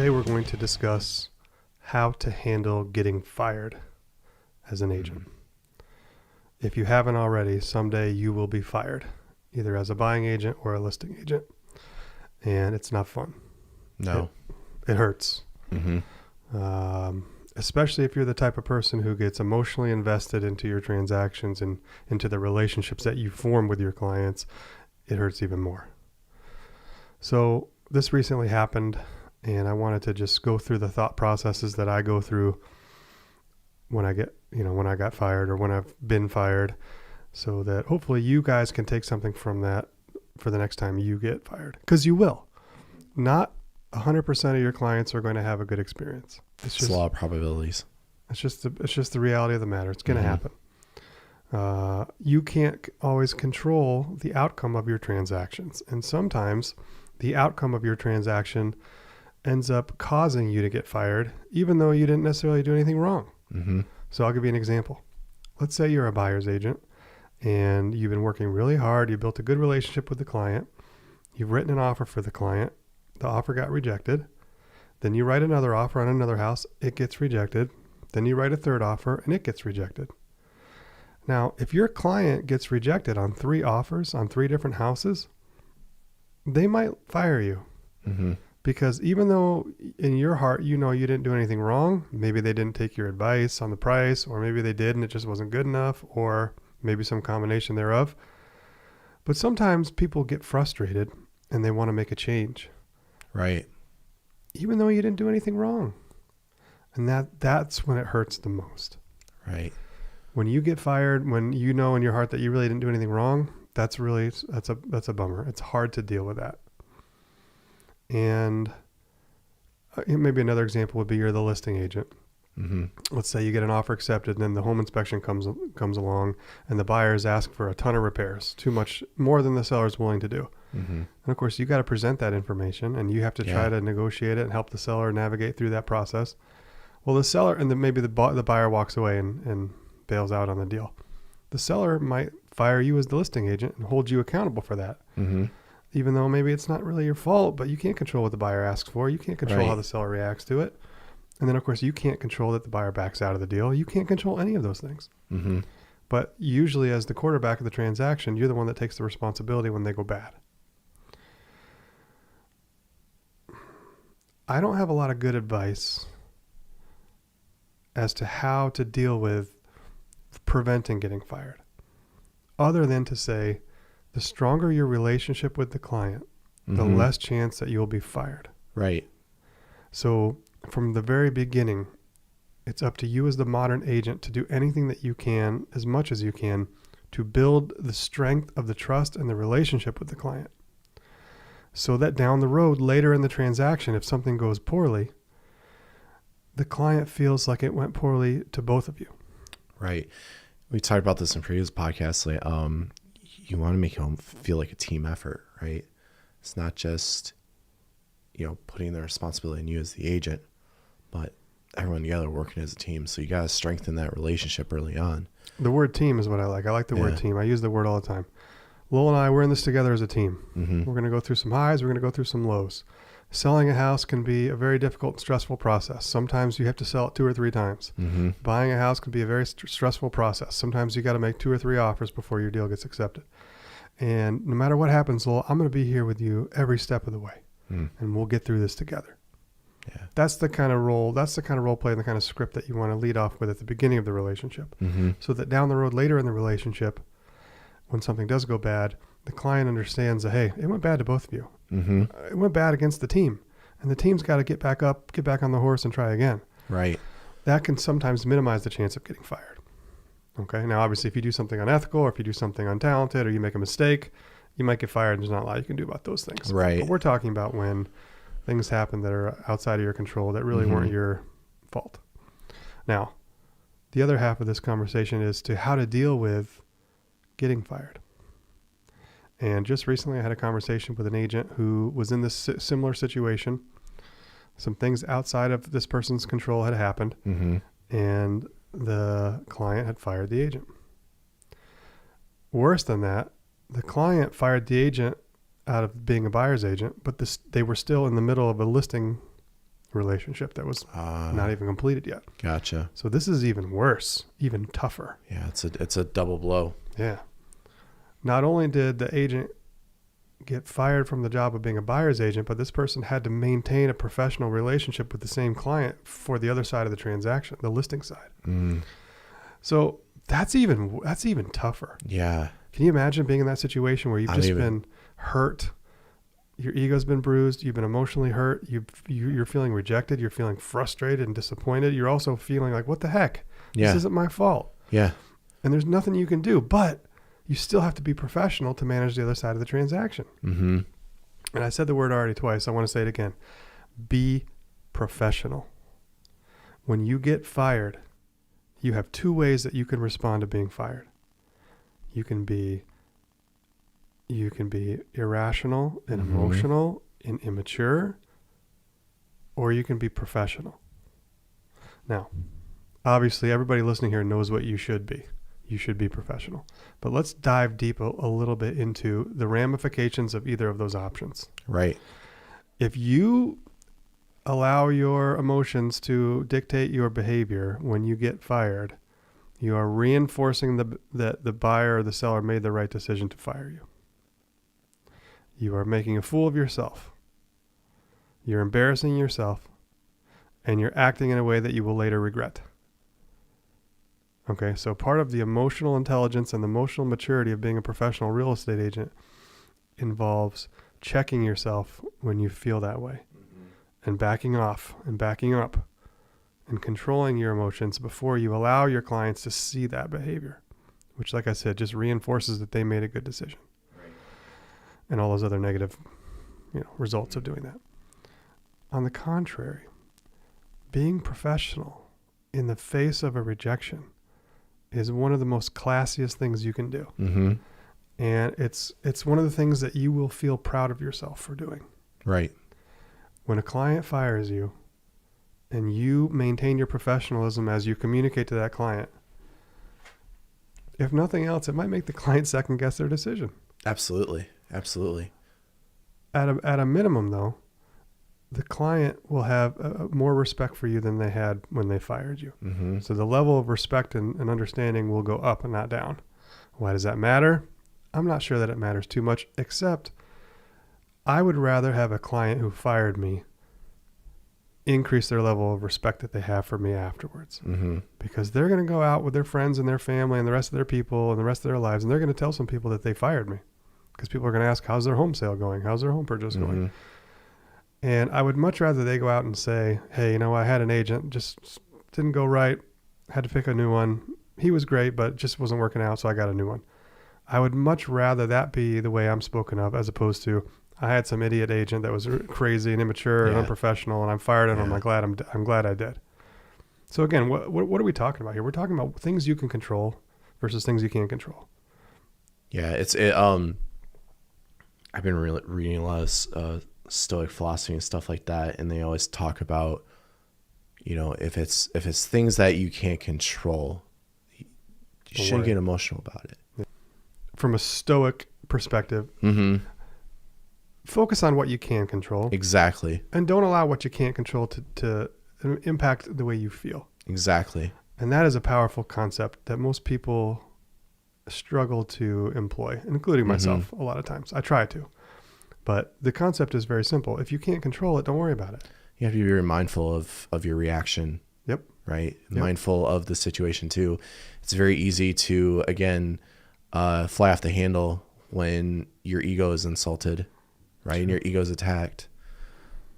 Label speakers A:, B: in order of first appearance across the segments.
A: Today we're going to discuss how to handle getting fired as an agent. If you haven't already, someday you will be fired, either as a buying agent or a listing agent. And it's not fun.
B: No.
A: It hurts. Especially if you're the type of person who gets emotionally invested into your transactions and into the relationships that you form with your clients. It hurts even more. So this recently happened, and I wanted to just go through the thought processes that I go through when I got fired or when I've been fired, so that hopefully you guys can take something from that for the next time you get fired. Because you will. Not 100% of your clients are going to have a good experience.
B: It's just a lot of probabilities.
A: It's just the reality of the matter. It's going to happen. You can't always control the outcome of your transactions. And sometimes the outcome of your transaction ends up causing you to get fired, even though you didn't necessarily do anything wrong. So I'll give you an example. Let's say you're a buyer's agent and you've been working really hard. You built a good relationship with the client. You've written an offer for the client. The offer got rejected. Then you write another offer on another house. It gets rejected. Then you write a third offer and it gets rejected. Now, if your client gets rejected on 3 offers on 3 different houses, they might fire you. Because even though in your heart, you know you didn't do anything wrong, maybe they didn't take your advice on the price, or maybe they did and it just wasn't good enough, or maybe some combination thereof. But sometimes people get frustrated and they want to make a change.
B: Right.
A: Even though you didn't do anything wrong. And that's when it hurts the most.
B: Right.
A: When you get fired, when you know in your heart that you really didn't do anything wrong, that's a bummer. It's hard to deal with that. And maybe another example would be you're the listing agent. Let's say you get an offer accepted and then the home inspection comes along and the buyers ask for a ton of repairs, too much, more than the seller's willing to do. And of course you got to present that information and you have to try to negotiate it and help the seller navigate through that process. Well, the seller, and then maybe the buyer walks away and bails out on the deal. The seller might fire you as the listing agent and hold you accountable for that. Even though maybe it's not really your fault, but you can't control what the buyer asks for. You can't control how the seller reacts to it. And then, of course, you can't control that the buyer backs out of the deal. You can't control any of those things. But usually as the quarterback of the transaction, you're the one that takes the responsibility when they go bad. I don't have a lot of good advice as to how to deal with preventing getting fired, other than to say, the stronger your relationship with the client, the less chance that you'll be fired.
B: Right.
A: So from the very beginning, it's up to you as the modern agent to do anything that you can, as much as you can, to build the strength of the trust and the relationship with the client. So that down the road, later in the transaction, if something goes poorly, the client feels like it went poorly to both of you. Right.
B: We talked about this in previous podcasts. You want to make home feel like a team effort, right? It's not just, putting the responsibility on you as the agent, but everyone together working as a team. So you got to strengthen that relationship early on.
A: The word team is what I like. I like the word team. I use the word all the time. Lowell and I, we're in this together as a team. We're going to go through some highs. We're going to go through some lows. Selling a house can be a very difficult and stressful process. Sometimes you have to sell it 2 or 3 times. Buying a house can be a very stressful process. Sometimes you got to make 2 or 3 offers before your deal gets accepted. And no matter what happens, Lowell, I'm going to be here with you every step of the way. And we'll get through this together. Yeah. That's the kind of role play and the kind of script that you want to lead off with at the beginning of the relationship. So that down the road, later in the relationship, when something does go bad, the client understands that, hey, it went bad to both of you. It went bad against the team. And the team's got to get back up, get back on the horse and try again.
B: Right.
A: That can sometimes minimize the chance of getting fired. Okay. Now, obviously, if you do something unethical or if you do something untalented or you make a mistake, you might get fired. There's not a lot you can do about those things.
B: Right.
A: But we're talking about when things happen that are outside of your control that really weren't your fault. Now, the other half of this conversation is to how to deal with getting fired. And just recently I had a conversation with an agent who was in this similar situation. Some things outside of this person's control had happened, and the client had fired the agent. Worse than that, the client fired the agent out of being a buyer's agent, but they were still in the middle of a listing relationship that was not even completed yet.
B: Gotcha.
A: So this is even worse, even tougher.
B: Yeah, it's a double blow.
A: Yeah. Not only did the agent get fired from the job of being a buyer's agent, but this person had to maintain a professional relationship with the same client for the other side of the transaction, the listing side. So that's even tougher.
B: Yeah.
A: Can you imagine being in that situation where you've just been hurt? Your ego's been bruised. You've been emotionally hurt. You're feeling rejected. You're feeling frustrated and disappointed. You're also feeling like, what the heck?
B: Yeah.
A: This isn't my fault.
B: Yeah.
A: And there's nothing you can do, but you still have to be professional to manage the other side of the transaction.
B: Mm-hmm.
A: And I said the word already twice. I want to say it again. Be professional. When you get fired, you have two ways that you can respond to being fired. You can be irrational and emotional and immature, or you can be professional. Now, obviously, everybody listening here knows what you should be. You should be professional. But let's dive deep a little bit into the ramifications of either of those options.
B: Right.
A: If you allow your emotions to dictate your behavior when you get fired, you are reinforcing that the buyer or the seller made the right decision to fire you. You are making a fool of yourself. You're embarrassing yourself, and you're acting in a way that you will later regret. Okay, so part of the emotional intelligence and the emotional maturity of being a professional real estate agent involves checking yourself when you feel that way, and backing off and backing up and controlling your emotions before you allow your clients to see that behavior, which, like I said, just reinforces that they made a good decision. Right. And all those other negative, results of doing that. On the contrary, being professional in the face of a rejection is one of the most classiest things you can do. Mm-hmm. And it's one of the things that you will feel proud of yourself for doing.
B: Right.
A: When a client fires you and you maintain your professionalism as you communicate to that client, if nothing else, it might make the client second guess their decision.
B: Absolutely. Absolutely.
A: At a minimum, though, the client will have more respect for you than they had when they fired you. Mm-hmm. So the level of respect and understanding will go up and not down. Why does that matter? I'm not sure that it matters too much, except I would rather have a client who fired me increase their level of respect that they have for me afterwards. Mm-hmm. Because they're going to go out with their friends and their family and the rest of their people and the rest of their lives, and they're going to tell some people that they fired me. Because people are going to ask, how's their home sale going? How's their home purchase going? And I would much rather they go out and say, hey, I had an agent, just didn't go right, had to pick a new one. He was great, but just wasn't working out, so I got a new one. I would much rather that be the way I'm spoken of, as opposed to, I had some idiot agent that was crazy and immature and unprofessional, and I'm fired, and I'm glad I did. So again, what are we talking about here? We're talking about things you can control versus things you can't control.
B: Yeah, I've been reading a lot of Stoic philosophy and stuff like that, and they always talk about, if it's things that you can't control, you shouldn't get emotional about it.
A: From a Stoic perspective, focus on what you can control.
B: Exactly.
A: And don't allow what you can't control to impact the way you feel.
B: Exactly.
A: And that is a powerful concept that most people struggle to employ, including myself a lot of times. I try to. But the concept is very simple. If you can't control it, don't worry about it.
B: You have to be very mindful of your reaction. Yep. Right? Yep. Mindful of the situation too. It's very easy to, again, fly off the handle when your ego is insulted, right? Sure. And your ego is attacked.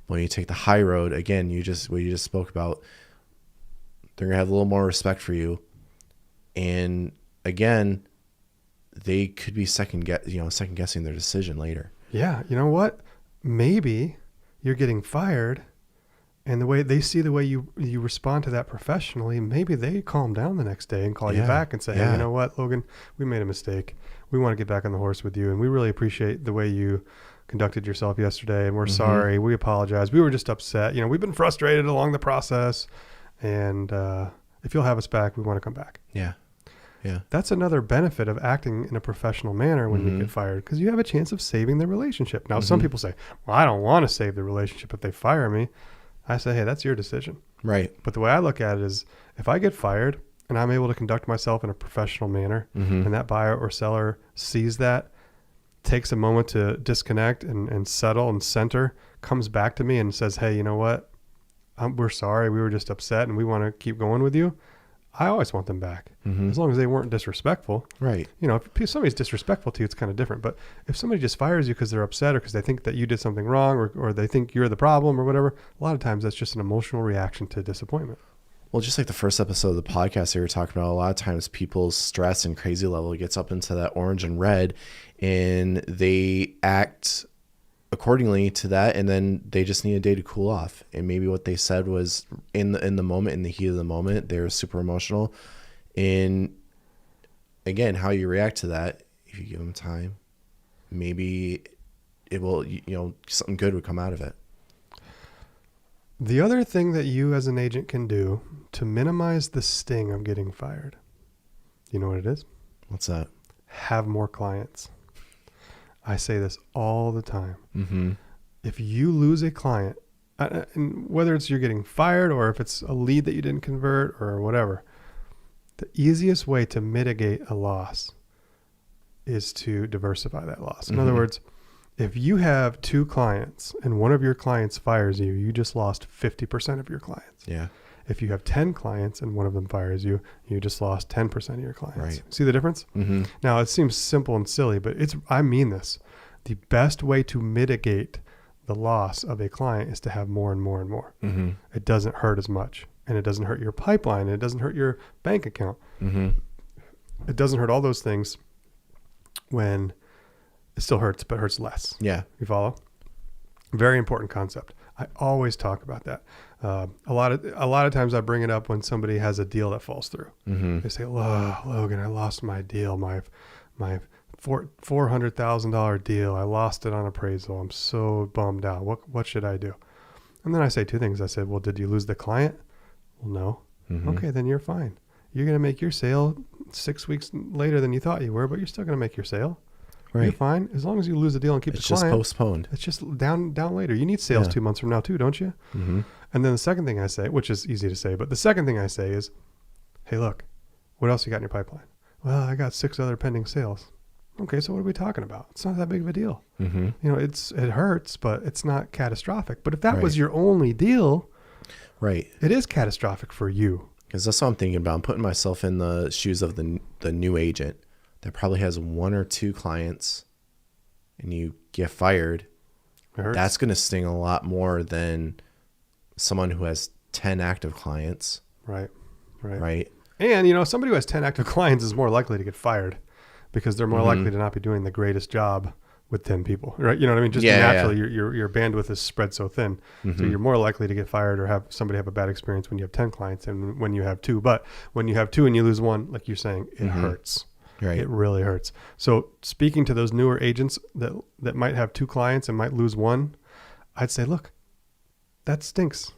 B: When you take the high road, again, what you just spoke about, they're gonna have a little more respect for you. And again, they could be second guessing their decision later. Yeah, you know what? Maybe you're getting fired, and the way they see the way you respond to that professionally, maybe they calm down the next day and call you back and say, hey, you know what, Logan, we made a mistake. We want to get back on the horse with you, and we really appreciate the way you conducted yourself yesterday, and we're sorry. We apologize. We were just upset. We've been frustrated along the process, and if you'll have us back, we want to come back. Yeah. Yeah. That's another benefit of acting in a professional manner when you get fired, because you have a chance of saving the relationship. Now, some people say, well, I don't want to save the relationship if they fire me.
A: I say, hey, that's your decision.
B: Right.
A: But the way I look at it is if I get fired and I'm able to conduct myself in a professional manner and that buyer or seller sees that, takes a moment to disconnect and settle and center, comes back to me and says, hey, you know what? We're sorry. We were just upset and we want to keep going with you. I always want them back as long as they weren't disrespectful.
B: Right.
A: You know, if somebody's disrespectful to you, it's kind of different. But if somebody just fires you because they're upset or because they think that you did something wrong or they think you're the problem or whatever, a lot of times that's just an emotional reaction to disappointment.
B: Well, just like the first episode of the podcast that we were talking about, a lot of times people's stress and crazy level gets up into that orange and red and they act accordingly to that, and then they just need a day to cool off. And maybe what they said was in the moment, in the heat of the moment, they're super emotional. And again, how you react to that, if you give them time, maybe it will, something good would come out of it.
A: The other thing that you as an agent can do to minimize the sting of getting fired, you know what it is?
B: What's that?
A: Have more clients. I say this all the time.
B: Mm-hmm.
A: If you lose a client, and whether it's you're getting fired or if it's a lead that you didn't convert or whatever, the easiest way to mitigate a loss is to diversify that loss. In other words, if you have 2 clients and one of your clients fires you, you just lost 50% of your clients.
B: Yeah.
A: If you have 10 clients and one of them fires you, you just lost 10% of your clients.
B: Right.
A: See the difference?
B: Mm-hmm.
A: Now, it seems simple and silly, but I mean this. The best way to mitigate the loss of a client is to have more and more and more.
B: Mm-hmm.
A: It doesn't hurt as much, and it doesn't hurt your pipeline, and it doesn't hurt your bank account.
B: Mm-hmm.
A: It doesn't hurt all those things when it still hurts, but hurts less.
B: Yeah.
A: You follow? Very important concept. I always talk about that. A lot of times I bring it up when somebody has a deal that falls through.
B: Mm-hmm.
A: They say, "Oh, Logan, I lost my deal, my $400,000 deal. I lost it on appraisal. I'm so bummed out. What should I do?" And then I say 2 things. I said, "Well, did you lose the client?" "Well, no."
B: Mm-hmm.
A: "Okay, then you're fine. You're going to make your sale 6 weeks later than you thought you were, but you're still going to make your sale.
B: Right.
A: You're fine as long as you lose the deal and keep the client.
B: It's just postponed.
A: It's just down later. You need sales 2 months from now too, don't you?"
B: Mm-hmm.
A: And then the second thing I say, which is easy to say, but the second thing I say is, "Hey, look, what else you got in your pipeline?" "Well, I got 6 other pending sales." "Okay, so what are we talking about? It's not that big of a deal."
B: Mm-hmm.
A: You know, it hurts, but it's not catastrophic. But if that
B: Right.
A: was your only deal,
B: Right.
A: it is catastrophic for you.
B: Because that's what I'm thinking about. I'm putting myself in the shoes of the new agent that probably has 1 or 2 clients, and you get fired.
A: It hurts.
B: That's going to sting a lot more than someone who has 10 active clients.
A: Right.
B: Right.
A: And, somebody who has 10 active clients is more likely to get fired because they're more likely to not be doing the greatest job with 10 people, right? You know what I mean? Just naturally, your bandwidth is spread so thin.
B: Mm-hmm.
A: So you're more likely to get fired or have somebody have a bad experience when you have 10 clients and when you have 2. But when you have 2 and you lose 1, like you're saying, it hurts.
B: Right.
A: It really hurts. So speaking to those newer agents that might have 2 clients and might lose 1, I'd say, look, that stinks.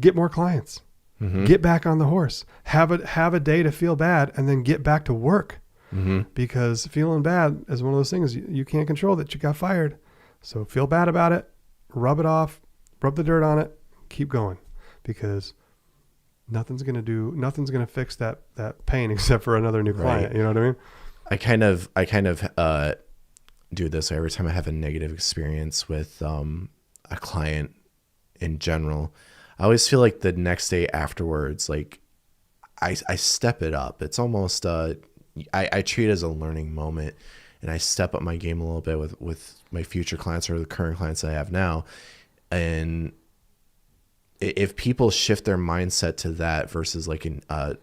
A: Get more clients.
B: Mm-hmm.
A: Get back on the horse. Have a day to feel bad and then get back to work.
B: Mm-hmm.
A: Because feeling bad is one of those things you can't control that you got fired. So feel bad about it. Rub it off. Rub the dirt on it. Keep going. Because nothing's going to fix that pain except for another new client.
B: Right.
A: You know what I mean?
B: I kind of do this every time I have a negative experience with a client in general. I always feel like the next day afterwards, like I step it up. It's almost I treat it as a learning moment, and I step up my game a little bit with my future clients or the current clients that I have now. And if people shift their mindset to that versus like a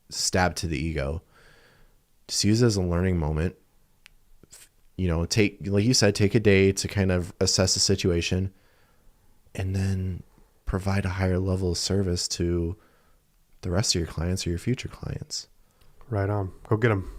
B: stab to the ego, just use it as a learning moment. Take, like you said, take a day to kind of assess the situation and then provide a higher level of service to the rest of your clients or your future clients.
A: Right on. Go get them.